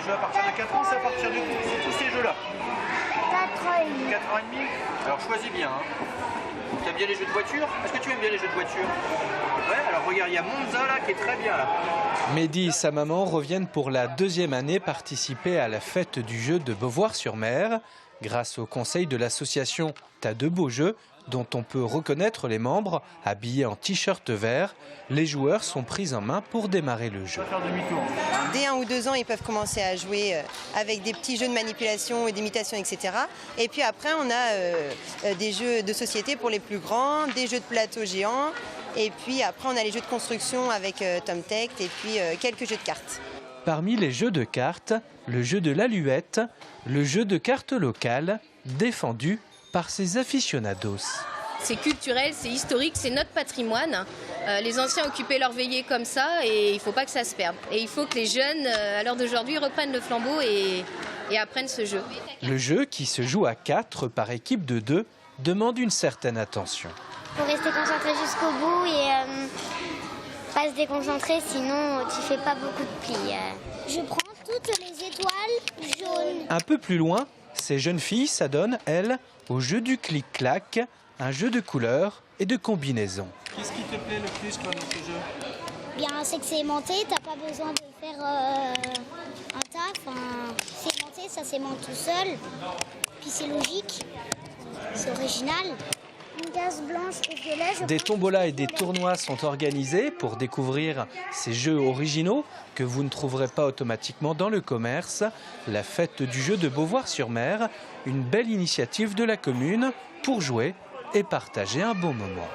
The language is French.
jeu à partir de 4 ans, c'est à partir de tous ces jeux-là. 4 ans et demi. 4 ans et demi. Alors choisis bien. Tu aimes bien les jeux de voiture? Est-ce que tu aimes bien les jeux de voiture? Ouais, alors regarde, il y a Monza là qui est très bien là. Mehdi et sa maman reviennent pour la deuxième année participer à la fête du jeu de Beauvoir-sur-Mer. Grâce au conseil de l'association T'as de beaux jeux, dont on peut reconnaître les membres, habillés en t-shirt vert, les joueurs sont pris en main pour démarrer le jeu. Dès 1 ou 2 ans, ils peuvent commencer à jouer avec des petits jeux de manipulation et d'imitation, etc. Et puis après, on a des jeux de société pour les plus grands, des jeux de plateau géants. Et puis après, on a les jeux de construction avec Tom Tech et puis quelques jeux de cartes. Parmi les jeux de cartes, le jeu de l'aluette, le jeu de cartes locales, défendu par ses aficionados. C'est culturel, c'est historique, c'est notre patrimoine. Les anciens occupaient leur veillée comme ça et il ne faut pas que ça se perde. Et il faut que les jeunes, à l'heure d'aujourd'hui, reprennent le flambeau et apprennent ce jeu. Le jeu, qui se joue à 4 par équipe de 2, demande une certaine attention. Il faut rester concentré jusqu'au bout et pas se déconcentrer, sinon tu fais pas beaucoup de plis. Je prends toutes les étoiles jaunes. Un peu plus loin, ces jeunes filles s'adonnent, elles, au jeu du clic-clac, un jeu de couleurs et de combinaisons. Qu'est-ce qui te plaît le plus dans ce jeu? Bien, c'est que c'est aimanté, t'as pas besoin de faire un tas. C'est aimanté, ça s'aimante tout seul. Puis c'est logique, c'est original. Une case blanche et violet. Des tombolas et des tournois sont organisés pour découvrir ces jeux originaux que vous ne trouverez pas automatiquement dans le commerce. La fête du jeu de Beauvoir-sur-Mer, une belle initiative de la commune pour jouer et partager un bon moment.